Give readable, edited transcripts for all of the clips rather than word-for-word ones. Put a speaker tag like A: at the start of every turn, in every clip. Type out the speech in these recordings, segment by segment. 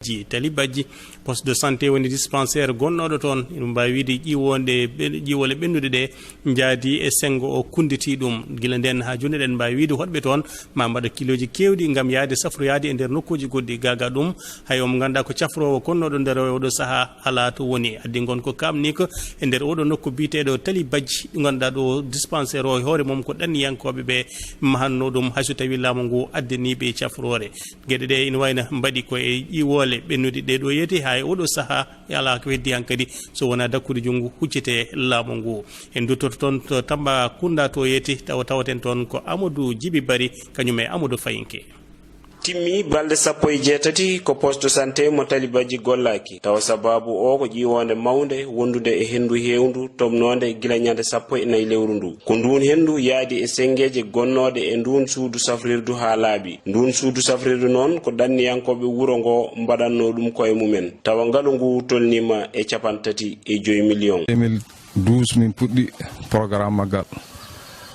A: Talibadji poste de santé woni dispensaire gonnoɗo toon ina mbawi wiide ƴiwole ɓennude ɗe jaadi e sengo o kunditi ɗum gila nden ha joni eɗen mbawi wiide hoɗɓe toon ma mbaɗa kiloji kewɗi gam yaade safroyade e nder nokkuji goɗɗi gaga ɗum hay omo ganduɗa ko cafrowo konnoɗo nder oɗo saaha ala to woni addi gon ko kamni ko e nder oɗo nokku biteɗo Talibadji ɗo ganduɗa ɗo dispensaire o hoore mum ko ɗanniyankoɓe ɓe mahanno ɗum hayso tawi laamu ngu addaniɓe cafrore gueɗe ɗe ina wayno mbaɗi koye ƴiwole ɓennude ɗe ɗo yeti ha e oɗo saaha ala ko heddi hankadi so wona dakkude junggo huccete laamu ngu en duttoto toon to Tambacounda to yeti tawaten toon ko Amadou Djiby Bari kañum e Amadou Fayinke
B: timmi balɗe 17 ko poste de santé mo Talibadji gollaki tawa sababu o ko ƴiwonde mawde wondude e hendu hewndu tomnode gila ñande 14 lewru ndu ko ndun hendu yaadi e sengeje gonnode e ndun suudu safrirdu ha laaɓi ndun suudu safrirdu noon ko ɗanniyankoɓe wuuro ngo mbaɗanno ɗum koye mumen tawa ngalu ngu tolnima e 35 millions
C: 2012 min puɗɗi programme maggal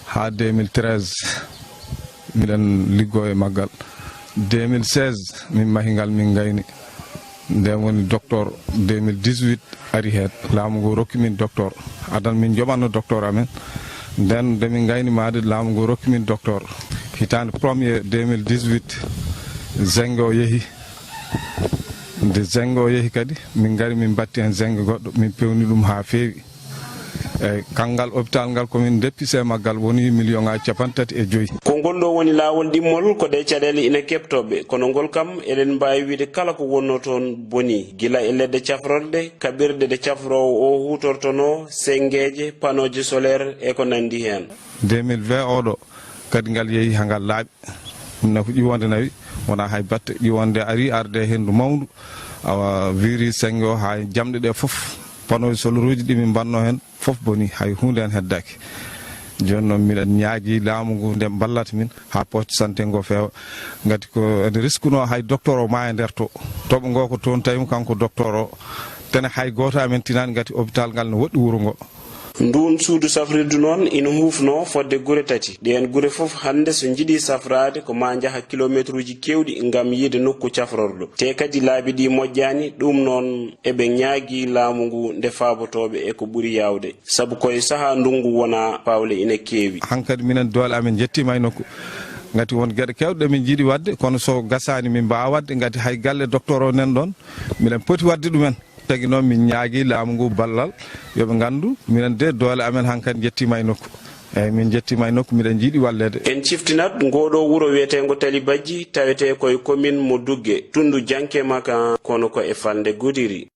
C: ha 2013 miɗen liggo e maggal 2016 min mahingal min gayni nden woni docteur 2018 ari hen laamu ngu rokki min docteur adan min joɓanno docteur amen nden nde min gayni maade laamu ngu rokki min docteur hitande premier 2018 zingue o yeehi nde zingue o yeehi kadi min gari min batti hen zingue goɗɗo min pewni ɗum ha feewi eyyi kangal hôpital ngal komin deppise maggal woni million ngaji 35
B: ko ngol ɗo woni laawol ɗimmol ko ɗe caɗele ina keptoɓe kono ngol kam eɗen mbawi wiide kala ko wonno toon boni gila e leɗɗe cafrorɗe kaɓirɗe ɗe cafrowo o hutortono sengeje panoje solaire e ko nandi hen
C: 2020 oɗo kadi ngal yeehi ha ngal laaɓi ɗumne ko ƴiwonde nawi wona hay batte ƴiwonde ari arde hendu mawdu awa wiri sengue o ha jamɗe ɗe foof panoje solaire uji ɗi min mbanno hen fof boni hay hunde hen heddaki joni noon miɗen ñaagui laamu ngu nde ballata min ha poste santé ngo feewa gati ko ene riskuno hay docteur o ma e nder to toɓo ngo ko toon tawimo kanko docteur o tene hay goto amen tinani gati hôpital ngal ne woɗɗi wuuro ngo
B: ndun suudu safrirdu noon ina hufno fodde guure tati ɗen guure fof hande so jiiɗi safrade ko ma jaaha kilométre uji kewɗi gam yiide nokku cafrorɗo te kadi laabi ɗi moƴƴani ɗum noon eɓe ñaagui laamu ngu nde faabotoɓe e ko ɓuuri yawde saabu koye saaha ndungu wona pawle ina keewi
C: hankkadi minen doole amen jettima e nokku gati won gueɗe kewɗe min jiiɗi wadde kono so gasani min mbawa wadde gati hay galle docteur o nen ɗon miɗen poti wadde ɗumen tagi noon min ñaagui laamu ngu ballal yoɓe gandu minen de doole amen hankkadi jettima e nokku eyyi min jettima e nokku miɗen jiiɗi wallede
B: en ciftinat ngoɗo wuuro wiyetego Talibadji tawete koye commune mo Dugge tundu Janke Maka kono ko e falde Goudiri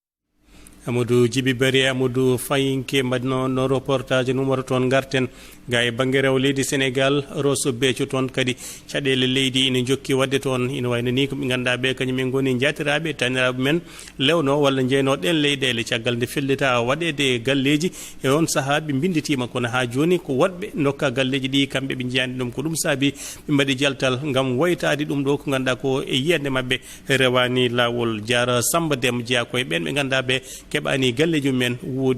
A: Amadou Djiby Bari Amadou Fayinke mbaɗno no reportage numéro toon garten ga e banggue rew leydi Sénégal Rosso Béthio toon kadi caɗele leydi ina jokki wadde toon ina wayno ni ko ɓe ganduɗa ɓe kañumen goni jatiraɓe taniraɓe men lewno walla jeyno ɗen leyɗele caggal nde fellita waɗede galleji e on saaha ɓe binditima kono ha joni ko woɗɓe dokka galleji ɗi kamɓe ɓe jiyani ɗum ko ɗum saabi ɓe mbaɗi jaltal gam woytade ɗum ɗo ko ganduɗa ko e yiyande mabɓe rewani lawol Diara Samba Déme jeeya koye ɓen ɓe ganduɗa ɓe keɓani galleji mumen